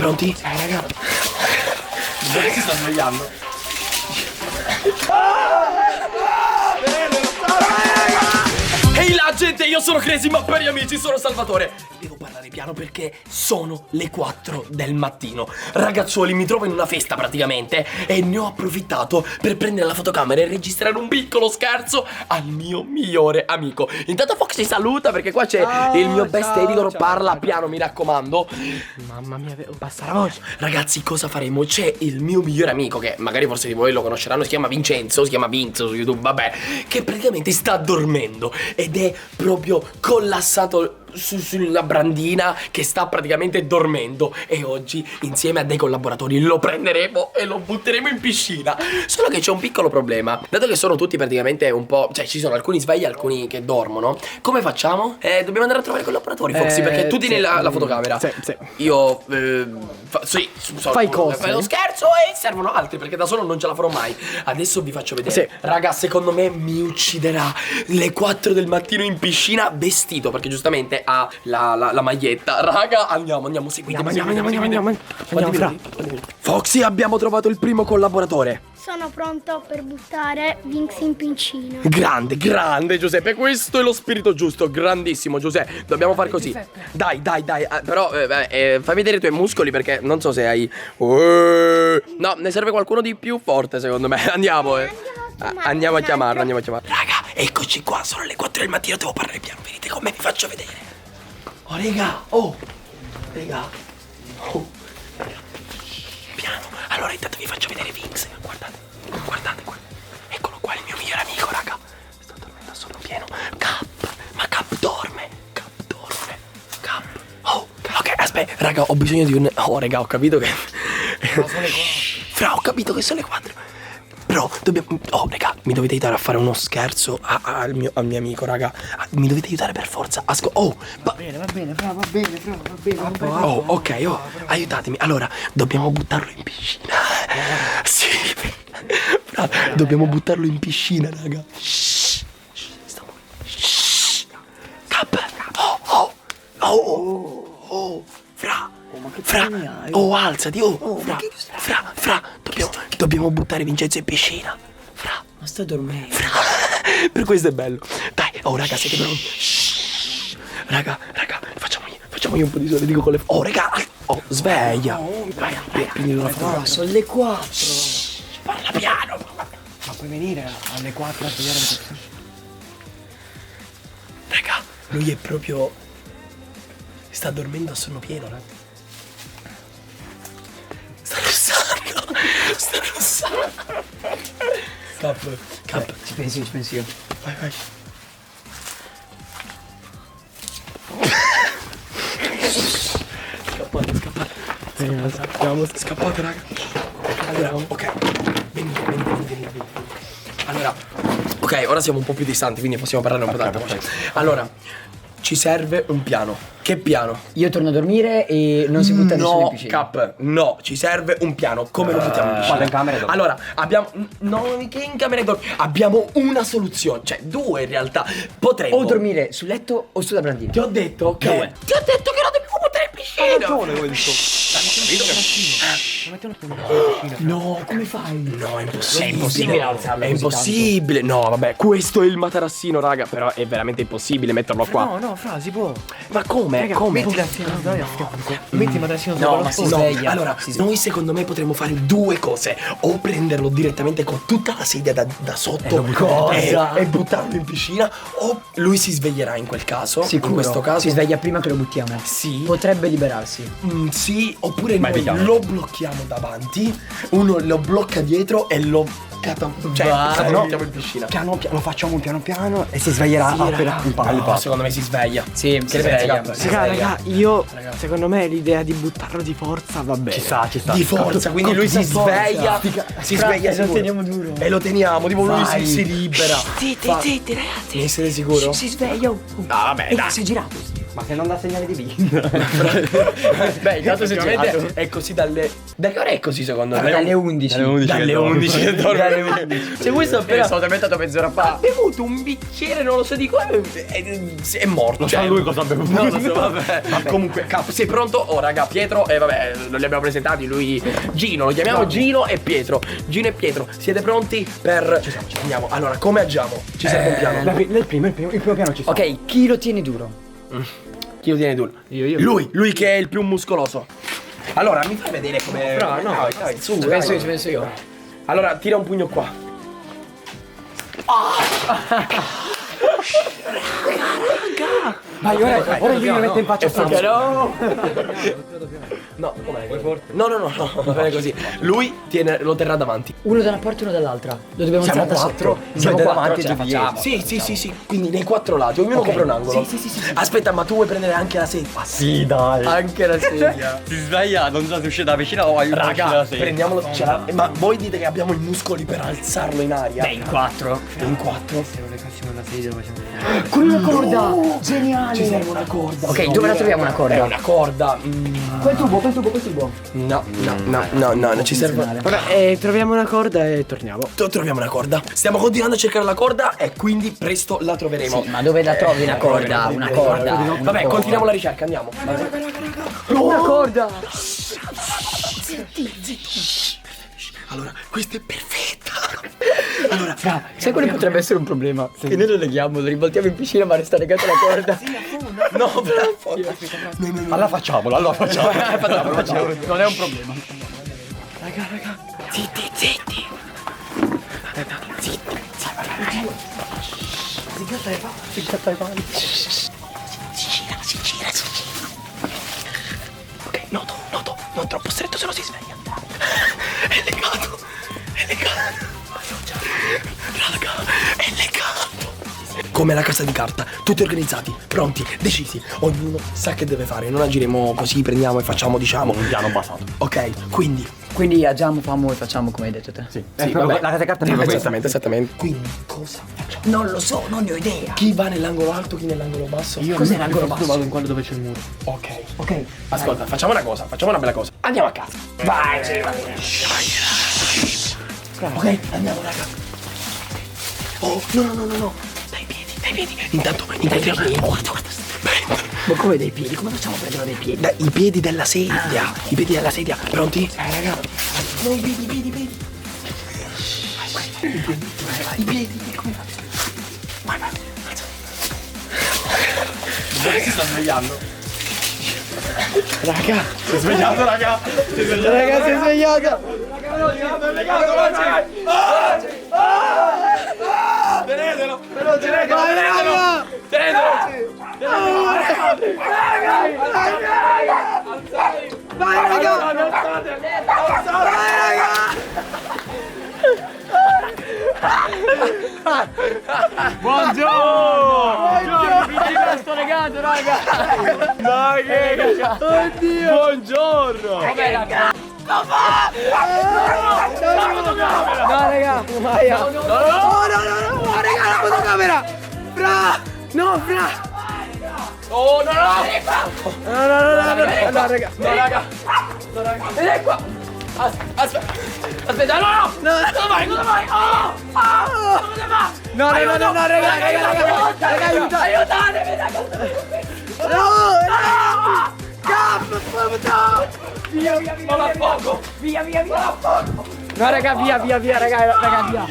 Pronti? Raga. Dove si sta svegliando? Ehi là gente, io sono Crazy, ma per gli amici sono Salvatore. Devo parlare piano perché sono le 4 del mattino. Ragazzuoli, mi trovo in una festa praticamente e ne ho approfittato per prendere la fotocamera e registrare un piccolo scherzo al mio migliore amico. Intanto Foxy saluta perché qua c'è il mio best editor. Parla piano, mi raccomando. Mamma mia, basta la voce. Ragazzi, cosa faremo? C'è il mio migliore amico, che magari forse di voi lo conosceranno, si chiama Vincenzo, si chiama Vince su YouTube, vabbè, che praticamente sta dormendo ed è proprio collassato sulla brandina, che sta praticamente dormendo. E oggi insieme a dei collaboratori lo prenderemo e lo butteremo in piscina. Solo che c'è un piccolo problema, dato che sono tutti praticamente un po', cioè ci sono alcuni svegli e alcuni che dormono. Come facciamo? Dobbiamo andare a trovare i collaboratori, Foxy, perché tu tieni la fotocamera. Sì. Io fai cose. Fai lo scherzo e servono altri, perché da solo non ce la farò mai. Adesso vi faccio vedere. Raga, secondo me mi ucciderà le 4 del mattino in piscina vestito, perché giustamente ha la maglietta. Raga, andiamo, seguitemi. Andiamo. Foxy, abbiamo trovato il primo collaboratore. Sono pronto per buttare Vinx in piscina. Grande Giuseppe, questo è lo spirito giusto. Grandissimo Giuseppe, dobbiamo far così. Dai, però fai vedere i tuoi muscoli, perché non so se hai no, ne serve qualcuno di più forte secondo me. Andiamo Andiamo a chiamarlo. Raga, eccoci qua, sono le 4 del mattino, devo parlare piano. Venite con me, vi faccio vedere. Raga. Piano. Allora intanto vi faccio vedere Vinx. Guardate qua. Eccolo qua, il mio migliore amico, raga. Sto dormendo a sonno pieno. Cap dorme. Ok, aspetta, raga, ho bisogno di un... raga, ho capito che... Fra, ho capito che sono le 4. Però dobbiamo... raga, mi dovete aiutare a fare uno scherzo al mio amico, raga. Mi dovete aiutare per forza. Va bene, ok, aiutatemi. Allora, dobbiamo buttarlo in piscina. Sì. Fra, dobbiamo buttarlo in piscina, raga. Cap. Fra, alzati, Fra, dobbiamo buttare Vincenzo in piscina. Fra, ma sto dormendo. Fra, per questo è bello. Dai, raga, siete pronti? Raga, facciamogli un po' di soldi, dico con le... raga, sveglia. Vai, prendi una foto. Sono le 4. Parla piano. Ma puoi venire alle 4 a svegliare le persone? Raga, lui è proprio... sta dormendo a sonno pieno, raga. Sta russando. Cap. Ci pensi io. Vai. Scappate, raga. Allora, ok. Venite. Allora, ok, ora siamo un po' più distanti, quindi possiamo parlare un po' tanta voce. Allora, ci serve un piano. Che piano? Io torno a dormire e non si butta nessuno in piscina. Cap, no, ci serve un piano. Come lo buttiamo in piscina? Vado in camera e dormo. Allora, abbiamo... No, che in camera e dormo? Abbiamo una soluzione, cioè due in realtà. Potremmo... O dormire sul letto o sulla brandina. Ti ho detto che... Due. Ti ho detto che lo dobbiamo buttare in piscina. come dico. No, come fai? No, è impossibile. È impossibile alzarlo È così impossibile. No, vabbè, questo è il materassino, raga. Però è veramente impossibile metterlo qua. No, Fra, si può. Ma come? Raga, Come? metti la finestra a fianco. Metti il materassino sopra No, lo ma si sfondo. sveglia. Allora, noi secondo me potremmo fare due cose. O prenderlo direttamente con tutta la sedia da sotto e buttarlo in piscina. O lui si sveglierà in quel caso. Sicuro. In questo caso Si sveglia prima che lo buttiamo. Sì. Potrebbe liberarsi. Sì, oppure noi lo blocchiamo davanti, uno lo blocca dietro e lo catapultiamo in piscina. Piano, lo facciamo piano piano e si sveglierà appena impara. No, secondo me si sveglia. Sì, si sveglia. Raga, io secondo me l'idea di buttarlo di forza va bene. Ci sta. Di forza, quindi lui si sveglia. Si sveglia e lo sicuro. teniamo duro. E lo teniamo, tipo lui Vai. si libera. Zitti, ragazzi. Ne siete sicuro? Si sveglia. No, vabbè, dai. Si è girato. Ma se non dà segnale di vita. Beh, intanto effettivamente è così dalle... Da che ora è così secondo me? Dalle 11. Dalle 11 che dorme. Se questo appena Sono addormentato mezz'ora ha fa. bevuto un bicchiere, non lo so di come, è morto. Cioè, lui cosa ha bevuto? non lo so, vabbè. Comunque, sei pronto? Oh, raga, Pietro e vabbè, non li abbiamo presentati. Lui, Gino, lo chiamiamo Gino e Pietro. Gino e Pietro, siete pronti per... Ci siamo. Andiamo. Allora, come agiamo? Ci serve un piano. Il primo piano ci sta. Ok, chi lo tiene duro? Chi lo tiene tu? Io. Lui che è il più muscoloso. Allora, mi fai vedere come... Dai, su, Penso dai. io, penso io. Allora, tira un pugno qua. Vai, ora lui mi mette in faccia No, com'è? No, va bene così. Lui lo terrà davanti. Uno da una parte e uno dall'altra. Lo dobbiamo Siamo alzare da quattro. sotto. Siamo Siamo davanti e ce la due facciamo. dietro. Sì. Quindi nei 4 lati, ognuno copre un angolo. Sì. Aspetta, ma tu vuoi prendere anche la sedia? Sì, dai. Anche la sedia. Si sveglia, non so se uscire da vicino o aiutarci Raga, la sedia. prendiamolo. Ma voi dite che abbiamo i muscoli per alzarlo in aria? In 4. In 4? Se non le cassimo la sedia lo facciamo. Con una corda. Geniale. Ci serve una corda. Ok, dove la troviamo una corda? È una corda. Quel tubo. No, non ci serve. Vabbè, troviamo una corda e torniamo. Troviamo una corda. Stiamo continuando a cercare la corda e quindi presto la troveremo. Sì, ma dove la trovi una corda? Una corda. Vabbè, continuiamo la ricerca, andiamo. Una corda. Allora, questa è perfetta. Allora, Sai quale potrebbe essere un problema? Che noi lo leghiamo, lo ribaltiamo in piscina ma resta legato alla corda. no, però. Allora facciamolo. Non è un problema. Raga. Zitti. Si gira. Ok, noto, non troppo stretto se no si sveglia. È legato. Raga, è legato. Come la casa di carta, tutti organizzati, pronti, decisi. Ognuno sa che deve fare, non agiremo così, prendiamo e facciamo, diciamo. Un piano basato. Ok, quindi Quindi agiamo, famo e facciamo come hai detto te. Sì, vabbè. la casa di carta è proprio questa. Esattamente. Quindi cosa facciamo? Non lo so, non ne ho idea. Chi va nell'angolo alto, chi nell'angolo basso? Cos'è l'angolo basso? Vado in quello dove c'è il muro. Ok. Ok. Ascolta, facciamo una bella cosa. Andiamo a casa. Vai. Ok, andiamo raga. Oh, no. Dai piedi. Intanto. Guarda. Ma come dei piedi? Come facciamo a prendere dei piedi? I piedi della sedia. I piedi della sedia. Pronti? Raga. No, i piedi. I piedi. Come fate? Vai. Dove si sta svegliando? Raga, si è svegliato, raga. Si è svegliato. Tenetelo. Sto legato, raga. Buongiorno. Vabbè, raga. No, raga. Maia. No, raga, la fotocamera. Fra. Oh, no. No, raga. Vieni qua. Aspetta, no. Cosa vai? Oh. Cosa fa? No, raga, aiuta. Aiutatemi, raga. No, Via. No, raga, via, raga, via.